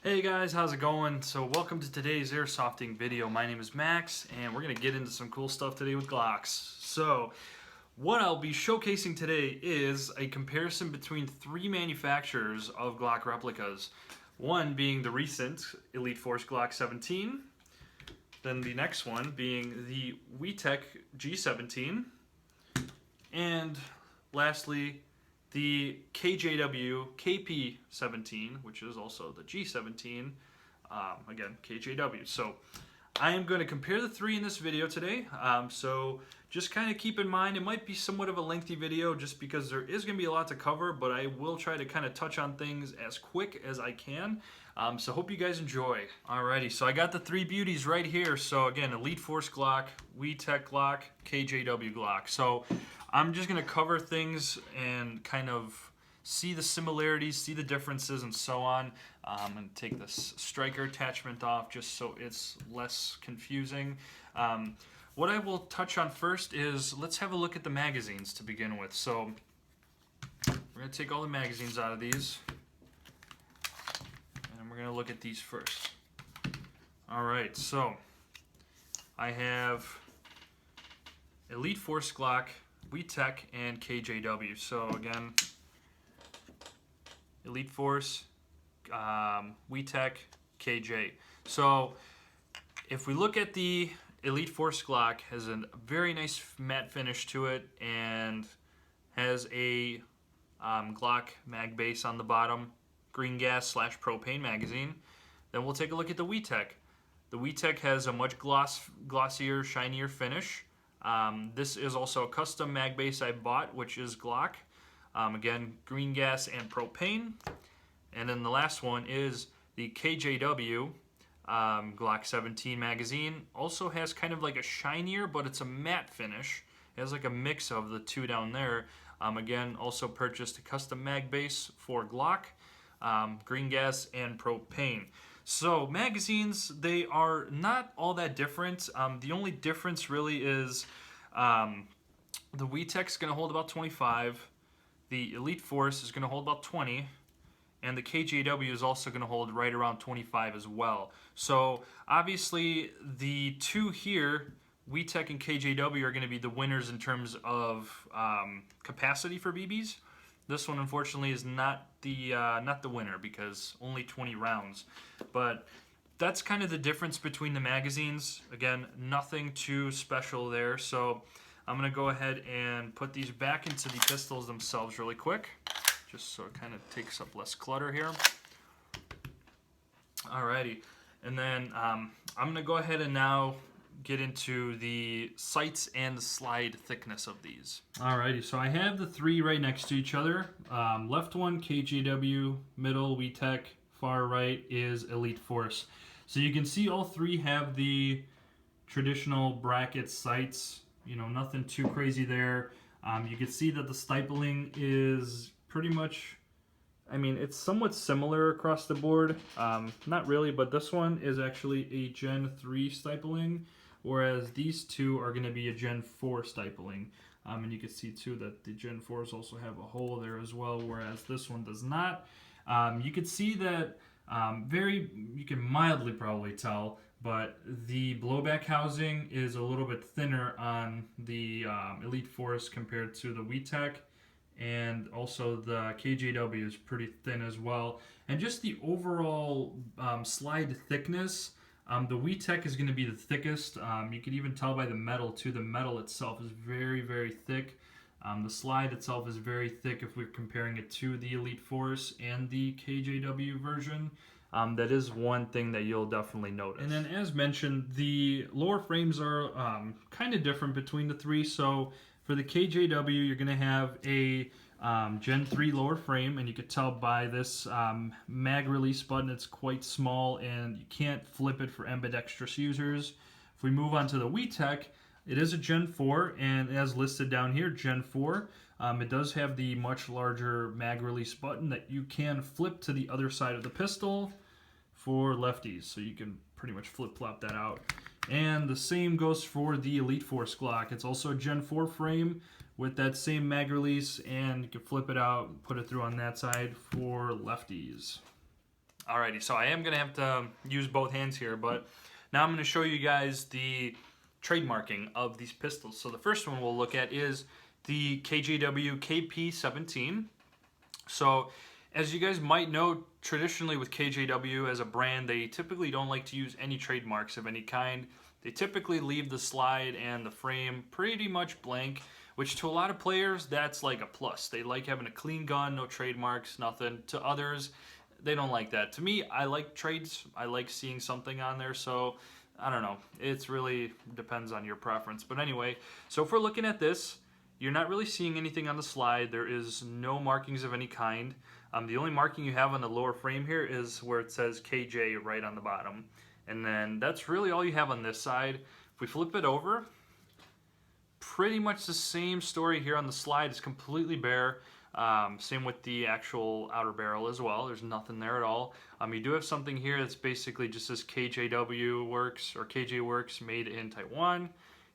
Hey guys, how's it going? So welcome to today's airsofting video. My name is Max and we're going to get into some cool stuff today with Glocks. So what I'll be showcasing today is a comparison between three manufacturers of Glock replicas. One being the recent Elite Force Glock 17, then the next one being the WeTech G17, and lastly the KJW KP17, which is also the G17, again, KJW. So I am going to compare the three in this video today. So just kind of keep in mind, it might be somewhat of a lengthy video just because there is going to be a lot to cover, but I will try to kind of touch on things as quick as I can. So hope you guys enjoy. Alrighty, so I got the three beauties right here. So again, Elite Force Glock, WeTech Glock, KJW Glock. So I'm just going to cover things and kind of see the similarities, see the differences, and so on. And take this striker attachment off just so it's less confusing. What I will touch on first is let's have a look at the magazines to begin with. So we're going to take all the magazines out of these, and we're going to look at these first. Alright, so I have Elite Force Glock, WeTech, and KJW. So again, Elite Force, WeTech, KJ. So if we look at the Elite Force Glock, has a very nice matte finish to it and has a Glock mag base on the bottom, green gas / propane magazine. Then we'll take a look at the WeTech. The WeTech has a much glossier, shinier finish. This is also a custom mag base I bought, which is Glock. Again, green gas and propane. And then the last one is the KJW Glock 17 magazine. Also has kind of like a shinier, but it's a matte finish. It has like a mix of the two down there. Again, also purchased a custom mag base for Glock, green gas and propane. So magazines, they are not all that different. The only difference really is the WeTech's going to hold about 25, the Elite Force is going to hold about 20, and the KJW is also going to hold right around 25 as well. So obviously the two here, WeTech and KJW, are going to be the winners in terms of capacity for BBs. This one, unfortunately, is not the winner because only 20 rounds. But that's kind of the difference between the magazines. Again, nothing too special there. So I'm going to go ahead and put these back into the pistols themselves really quick, just so it kind of takes up less clutter here. Alrighty, and then I'm going to go ahead and now get into the sights and the slide thickness of these. Alrighty, so I have the three right next to each other. Left one, KJW, middle, WeTech, far right is Elite Force. So you can see all three have the traditional bracket sights, you know, nothing too crazy there. You can see that the stippling is pretty much, I mean, it's somewhat similar across the board. Not really, but this one is actually a Gen 3 stippling, whereas these two are going to be a Gen 4 stippling. And you can see too that the Gen 4s also have a hole there as well, whereas this one does not. You can see that you can mildly probably tell, but the blowback housing is a little bit thinner on the Elite Force compared to the WeTech, and also the KJW is pretty thin as well. And just the overall slide thickness, the WeTech is going to be the thickest. You can even tell by the metal too. The metal itself is very, very thick. The slide itself is very thick if we're comparing it to the Elite Force and the KJW version. That is one thing that you'll definitely notice. And then, as mentioned, the lower frames are kind of different between the three. So for the KJW, you're going to have a Gen 3 lower frame, and you can tell by this mag release button, it's quite small, and you can't flip it for ambidextrous users. If we move on to the WeTech, it is a Gen 4, and as listed down here, Gen 4. It does have the much larger mag release button that you can flip to the other side of the pistol for lefties, so you can pretty much flip-flop that out. And the same goes for the Elite Force Glock. It's also a Gen 4 frame with that same mag release, and you can flip it out, put it through on that side for lefties. Alrighty, so I am going to have to use both hands here, but now I'm going to show you guys the trademarking of these pistols. So the first one we'll look at is the KJW KP17. So as you guys might know, traditionally with KJW as a brand, they typically don't like to use any trademarks of any kind. They typically leave the slide and the frame pretty much blank, which to a lot of players, that's like a plus. They like having a clean gun, no trademarks, nothing. To others, they don't like that. To me, I like trades. I like seeing something on there, so I don't know. It's really depends on your preference. But anyway, so if we're looking at this, you're not really seeing anything on the slide. There is no markings of any kind. The only marking you have on the lower frame here is where it says KJ right on the bottom. And then that's really all you have on this side. If we flip it over, pretty much the same story here on the slide. It's completely bare. Same with the actual outer barrel as well. There's nothing there at all. You do have something here that's basically just says KJW Works or KJ Works made in Taiwan.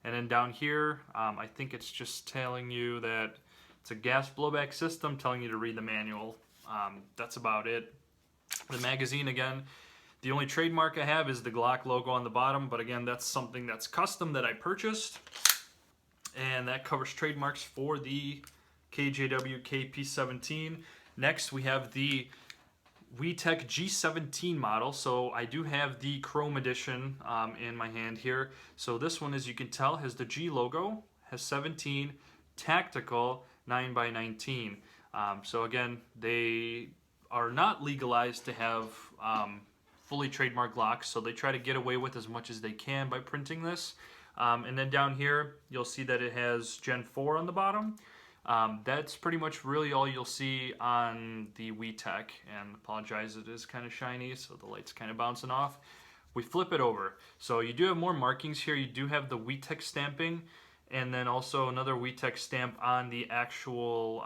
And then down here, I think it's just telling you that it's a gas blowback system, telling you to read the manual. That's about it. The magazine, again, the only trademark I have is the Glock logo on the bottom, but again, that's something that's custom that I purchased. And that covers trademarks for the KJW KP17. Next, we have the WeTech G17 model. So I do have the Chrome edition in my hand here. So this one, as you can tell, has the G logo, has 17, tactical, 9x19. So again, they are not legalized to have fully trademarked Glocks, so they try to get away with as much as they can by printing this. And then down here, you'll see that it has Gen 4 on the bottom. That's pretty much really all you'll see on the WeTech, and apologize, it is kind of shiny, so the light's kind of bouncing off. We flip it over. So you do have more markings here. You do have the WeTech stamping, and then also another WeTech stamp on the actual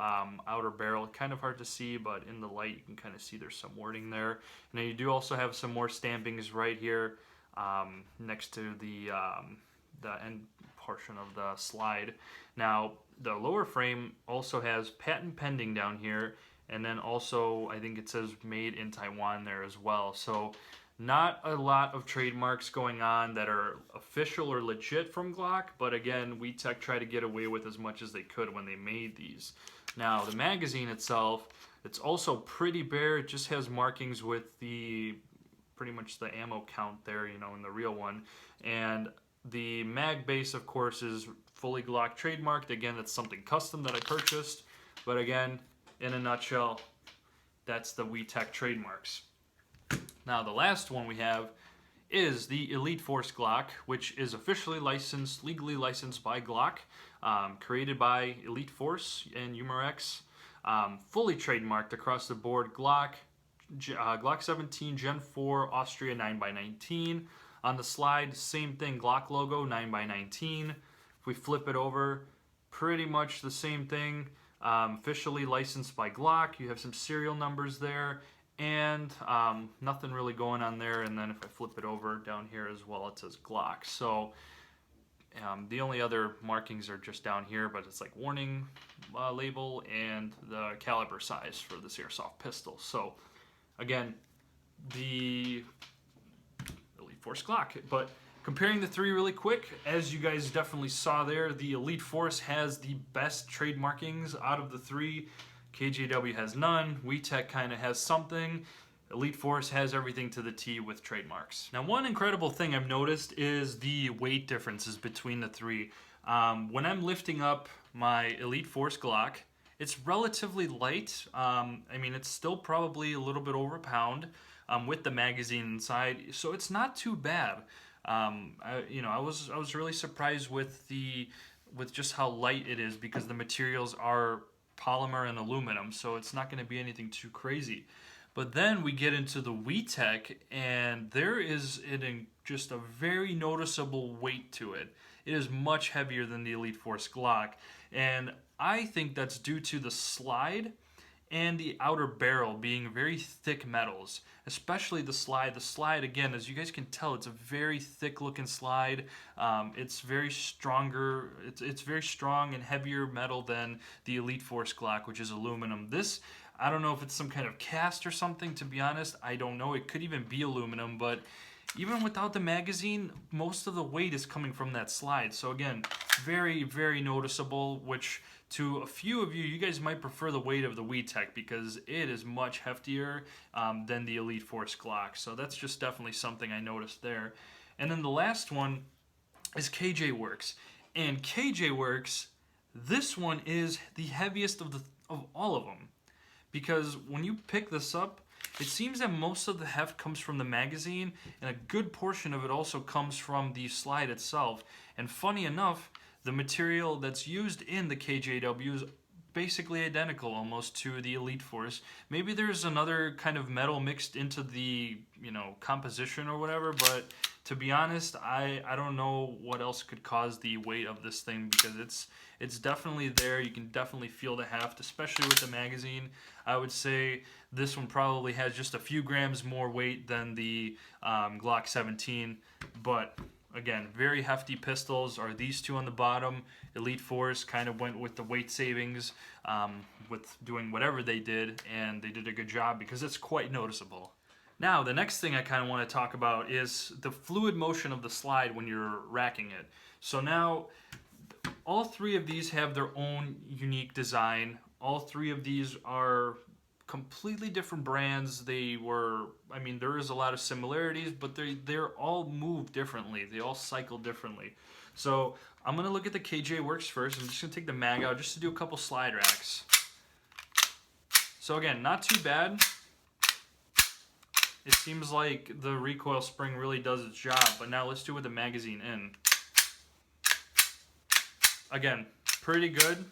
outer barrel. Kind of hard to see, but in the light you can kind of see there's some wording there. And then you do also have some more stampings right here next to the end portion of the slide. Now, the lower frame also has patent pending down here, and then also I think it says made in Taiwan there as well. So not a lot of trademarks going on that are official or legit from Glock, but again, WeTech tried to get away with as much as they could when they made these. Now, the magazine itself, it's also pretty bare. It just has markings with the pretty much the ammo count there, you know, in the real one. And the mag base, of course, is fully Glock trademarked. Again, that's something custom that I purchased. But again, in a nutshell, that's the WeTech trademarks. Now, the last one we have is the Elite Force Glock, which is officially licensed, legally licensed by Glock, created by Elite Force and Umarex, fully trademarked across the board. Glock 17 Gen 4 Austria 9x19. On the slide, same thing, Glock logo 9x19. If we flip it over, pretty much the same thing. Officially licensed by Glock. You have some serial numbers there, and nothing really going on there. And then if I flip it over down here as well, it says Glock. So the only other markings are just down here, but it's like warning label and the caliber size for this Airsoft pistol. So again, the Elite Force Glock. But comparing the three really quick, as you guys definitely saw there, the Elite Force has the best trademarkings out of the three. KJW has none. WeTech kind of has something. Elite Force has everything to the T with trademarks. Now, one incredible thing I've noticed is the weight differences between the three. When I'm lifting up my Elite Force Glock, it's relatively light. I mean, it's still probably a little bit over a pound with the magazine inside, so it's not too bad. I was really surprised with just how light it is, because the materials are polymer and aluminum, so it's not going to be anything too crazy. But then we get into the WeTech, and there is just a very noticeable weight to it. It is much heavier than the Elite Force Glock, and I think that's due to the slide and the outer barrel being very thick metals, especially the slide. The slide, again, as you guys can tell, it's a very thick looking slide. It's very stronger. It's very strong and heavier metal than the Elite Force Glock, which is aluminum. This, I don't know if it's some kind of cast or something, to be honest. I don't know. It could even be aluminum, but even without the magazine, most of the weight is coming from that slide. So again, very, very noticeable, which to a few of you, you guys might prefer the weight of the WeTech because it is much heftier than the Elite Force Glock. So that's just definitely something I noticed there. And then the last one is KJ Works. And KJ Works, this one is the heaviest of all of them. Because when you pick this up, it seems that most of the heft comes from the magazine, and a good portion of it also comes from the slide itself. And funny enough, the material that's used in the KJW is basically identical almost to the Elite Force. Maybe there's another kind of metal mixed into the, composition or whatever, but to be honest, I don't know what else could cause the weight of this thing, because it's definitely there. You can definitely feel the heft, especially with the magazine. I would say this one probably has just a few grams more weight than the Glock 17, but again, very hefty pistols are these two on the bottom. Elite Force kind of went with the weight savings with doing whatever they did, and they did a good job because it's quite noticeable. Now, the next thing I kind of want to talk about is the fluid motion of the slide when you're racking it. So now, all three of these have their own unique design. All three of these are completely different brands. There is a lot of similarities, but they're all moved differently. They all cycle differently. So I'm going to look at the KJ Works first. I'm just going to take the mag out just to do a couple slide racks. So again, not too bad. It seems like the recoil spring really does its job, but now let's do it with the magazine in. Again, pretty good,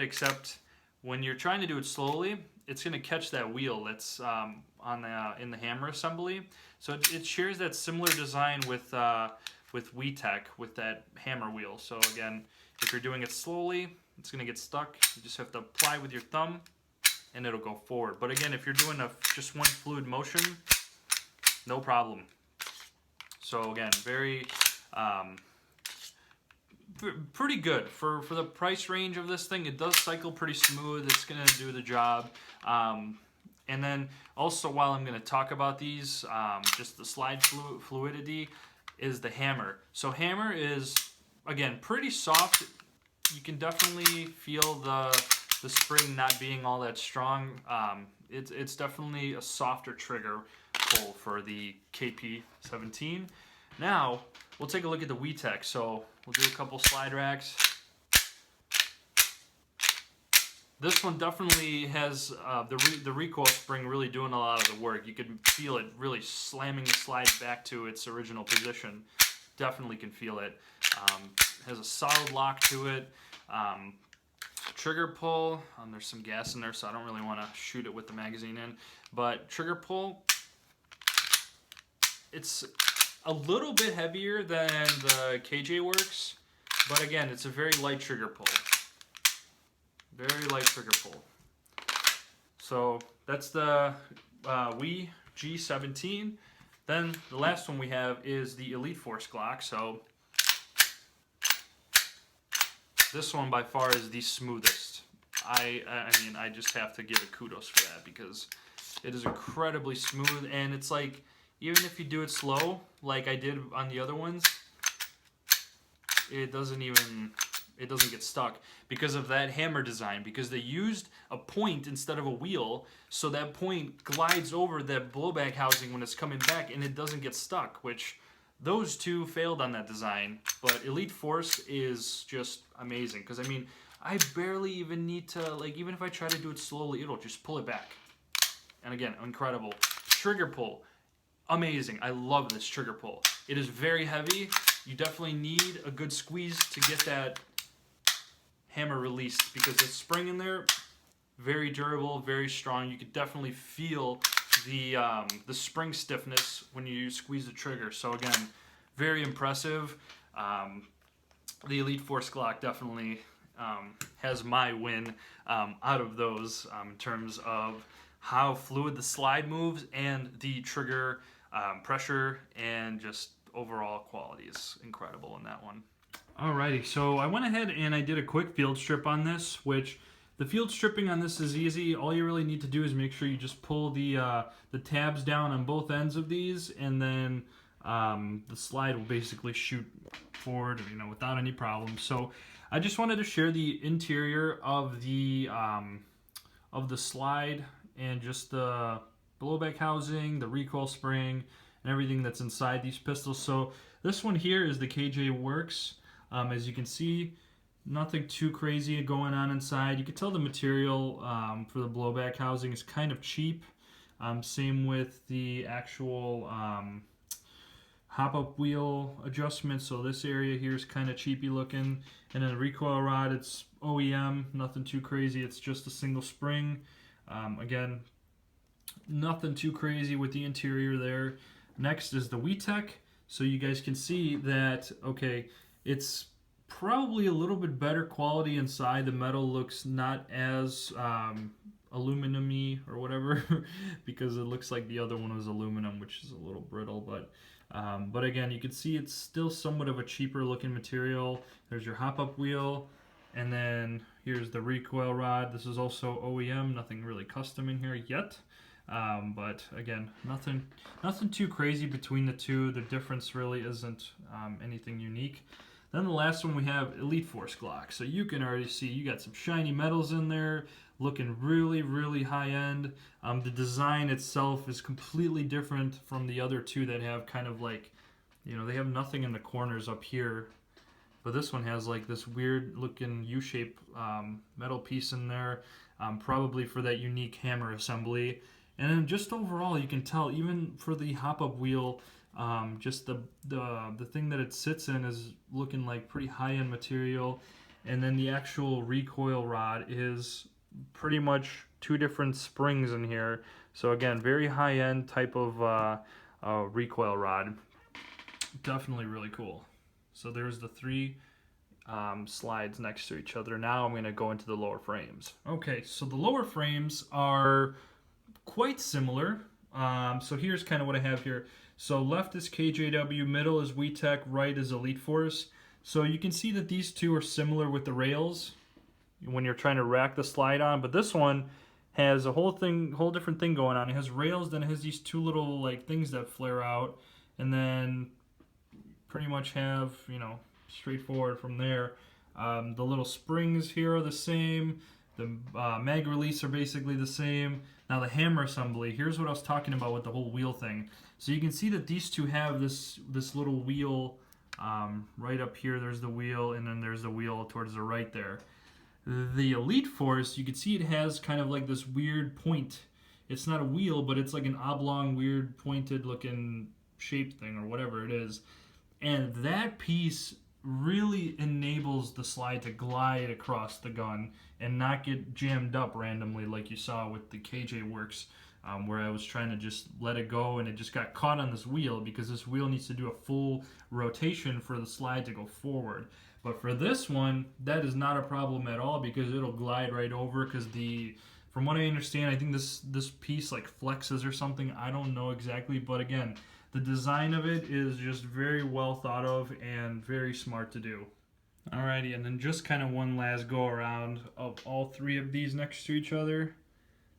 except when you're trying to do it slowly, it's going to catch that wheel that's in the hammer assembly. So it shares that similar design with WeTech, with that hammer wheel. So again, if you're doing it slowly, it's going to get stuck. You just have to apply with your thumb, and it'll go forward. But again, if you're doing just one fluid motion, no problem. So again, pretty good for the price range of this thing. It does cycle pretty smooth. It's gonna do the job. And then also, while I'm gonna talk about these, just the slide fluidity is the hammer. So hammer is, again, pretty soft. You can definitely feel the spring not being all that strong. It's definitely a softer trigger pull for the KP17. Now, we'll take a look at the WeTech. So we'll do a couple slide racks. This one definitely has the recoil spring really doing a lot of the work. You can feel it really slamming the slide back to its original position. Definitely can feel it. Has a solid lock to it. Trigger pull, there's some gas in there, so I don't really want to shoot it with the magazine in. But trigger pull, it's a little bit heavier than the KJ Works, but again, it's a very light trigger pull. Very light trigger pull. So that's the WE G17. Then the last one we have is the Elite Force Glock. So this one by far is the smoothest. I just have to give it kudos for that, because it is incredibly smooth, and it's like, even if you do it slow, like I did on the other ones, it doesn't get stuck because of that hammer design, because they used a point instead of a wheel, so that point glides over that blowback housing when it's coming back, and it doesn't get stuck, which those two failed on that design. But Elite Force is just amazing, because I barely even need to, even if I try to do it slowly, it'll just pull it back. And again, incredible. Trigger pull, amazing. I love this trigger pull. It is very heavy. You definitely need a good squeeze to get that hammer released, because the spring in there, very durable, very strong. You could definitely feel the spring stiffness when you squeeze the trigger. So again, very impressive. The Elite Force Glock definitely has my win out of those in terms of how fluid the slide moves and the trigger pressure, and just overall quality is incredible in that one. Alrighty, so I went ahead and I did a quick field strip on this, which The field stripping on this is easy. All you really need to do is make sure you just pull the tabs down on both ends of these, and then the slide will basically shoot forward, you know, without any problems. So I just wanted to share the interior of the slide and just the blowback housing, the recoil spring, and everything that's inside these pistols. So this one here is the KJW. As you can see, nothing too crazy going on inside. You can tell the material for the blowback housing is kind of cheap. Same with the actual hop-up wheel adjustment. So this area here is kind of cheapy looking. And then the recoil rod, it's OEM, nothing too crazy. It's just a single spring. Again, nothing too crazy with the interior there. Next is the WeTech. So you guys can see that, okay, it's probably a little bit better quality inside. The metal looks not as aluminum-y or whatever because it looks like the other one was aluminum, which is a little brittle. But again, you can see it's still somewhat of a cheaper looking material. There's your hop-up wheel, and then here's the recoil rod. This is also OEM, nothing really custom in here yet. But again, nothing too crazy between the two. The difference really isn't anything unique. Then the last one we have Elite Force Glock. So you can already see you got some shiny metals in there, looking really, really high end. The design itself is completely different from the other two that have kind of like, you know, they have nothing in the corners up here. But this one has like this weird looking U-shaped metal piece in there, probably for that unique hammer assembly. And then just overall, you can tell, even for the hop-up wheel, just the thing that it sits in is looking like pretty high-end material. And then the actual recoil rod is pretty much two different springs in here. So again, very high-end type of recoil rod. Definitely really cool. So there's the three slides next to each other. Now I'm going to go into the lower frames. Okay, so the lower frames are quite similar. So here's kind of what I have here. So left is KJW, middle is WeTech, right is Elite Force. So you can see that these two are similar with the rails when you're trying to rack the slide on, but this one has a whole different thing going on. It has rails, then it has these two little like things that flare out, and then pretty much have, you know, straightforward from there. The little springs here are the same. The mag release are basically the same. Now the hammer assembly, here's what I was talking about with the whole wheel thing. So you can see that these two have this little wheel right up here. There's the wheel, and then there's the wheel towards the right there. The Elite Force, you can see it has kind of like this weird point. It's not a wheel, but it's like an oblong, weird, pointed looking shaped thing or whatever it is. And that piece really enables the slide to glide across the gun and not get jammed up randomly like you saw with the KJW, where I was trying to just let it go and it just got caught on this wheel because this wheel needs to do a full rotation for the slide to go forward. But for this one, that is not a problem at all because it'll glide right over because from what I understand, I think this piece like flexes or something. I don't know exactly, but again, the design of it is just very well thought of and very smart to do. Alrighty, and then just kind of one last go around of all three of these next to each other.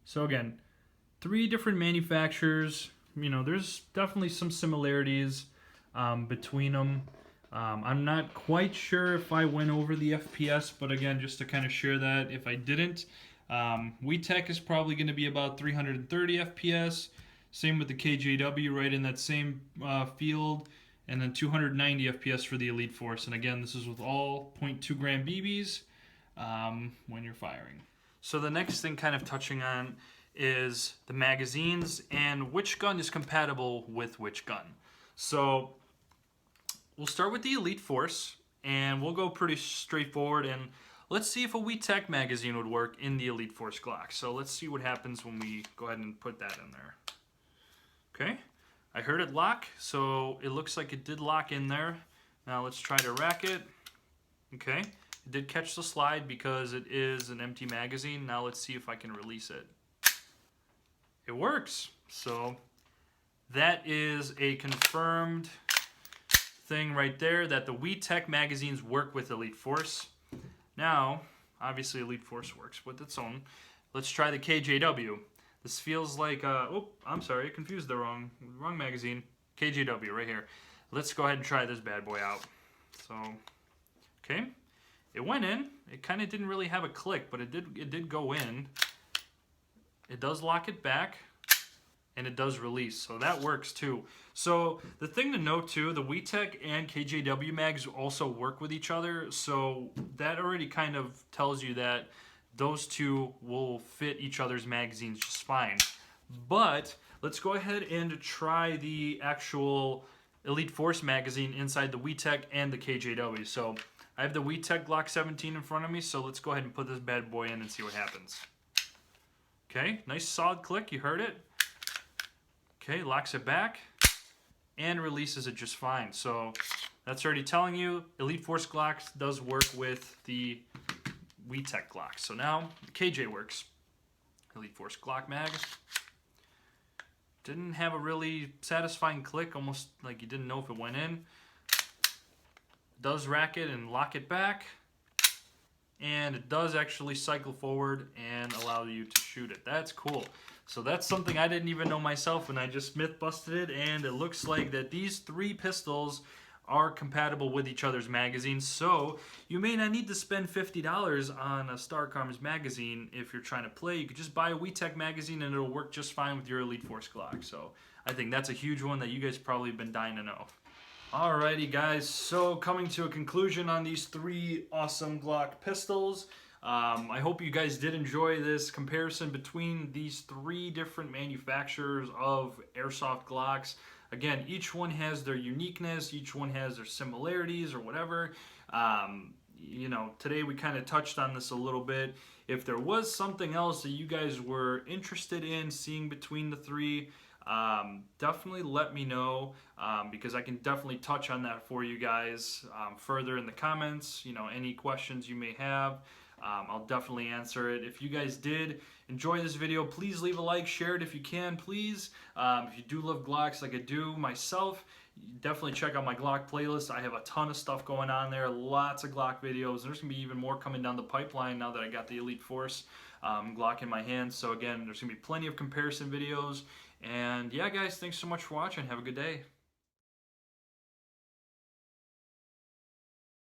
So again, three different manufacturers. You know, there's definitely some similarities between them. I'm not quite sure if I went over the FPS, but again, just to kind of share that if I didn't, WeTech is probably going to be about 330 FPS. Same with the KJW, right in that same field, and then 290 FPS for the Elite Force. And again, this is with all 0.2 gram BBs when you're firing. So the next thing kind of touching on is the magazines and which gun is compatible with which gun. So we'll start with the Elite Force, and we'll go pretty straightforward, and let's see if a WeTech magazine would work in the Elite Force Glock. So let's see what happens when we go ahead and put that in there. Okay, I heard it lock, so it looks like it did lock in there. Now let's try to rack it. Okay, it did catch the slide because it is an empty magazine. Now let's see if I can release it. It works. So that is a confirmed thing right there that the WeTech magazines work with Elite Force. Now Obviously, Elite Force works with its own. Let's try the KJW. This feels like, oh, I'm sorry, I confused the wrong magazine. KJW right here. Let's go ahead and try this bad boy out. So, okay, it went in. It kind of didn't really have a click, but it did go in. It does lock it back, and it does release, so that works too. So the thing to note too, the WeTech and KJW mags also work with each other, so that already kind of tells you that those two will fit each other's magazines just fine. But let's go ahead and try the actual Elite Force magazine inside the WeTech and the KJW. So I have the WeTech Glock 17 in front of me, so let's go ahead and put this bad boy in and see what happens. Okay, nice solid click, you heard it. Okay, locks it back and releases it just fine. So that's already telling you Elite Force Glocks does work with the WeTech Glocks. So now KJ works. Elite Force Glock mag. Didn't have a really satisfying click, almost like you didn't know if it went in. Does rack it and lock it back. And it does actually cycle forward and allow you to shoot it. That's cool. So that's something I didn't even know myself, and I just myth busted it, and it looks like that these three pistols are compatible with each other's magazines. So you may not need to spend $50 on a Star Arms magazine if you're trying to play. You could just buy a WeTech magazine and it'll work just fine with your Elite Force Glock. So I think that's a huge one that you guys probably have been dying to know. Alrighty guys, so coming to a conclusion on these three awesome Glock pistols. I hope you guys did enjoy this comparison between these three different manufacturers of Airsoft Glocks. Again, each one has their uniqueness, each one has their similarities or whatever. You know, today we kind of touched on this a little bit. If there was something else that you guys were interested in seeing between the three, definitely let me know, because I can definitely touch on that for you guys further in the comments. You know, any questions you may have, I'll definitely answer it. If you guys did enjoy this video, please leave a like, share it if you can, please. If you do love Glocks like I do myself, definitely check out my Glock playlist. I have a ton of stuff going on there, lots of Glock videos. There's going to be even more coming down the pipeline now that I got the Elite Force Glock in my hands. So again, there's going to be plenty of comparison videos. And yeah, guys, thanks so much for watching. Have a good day.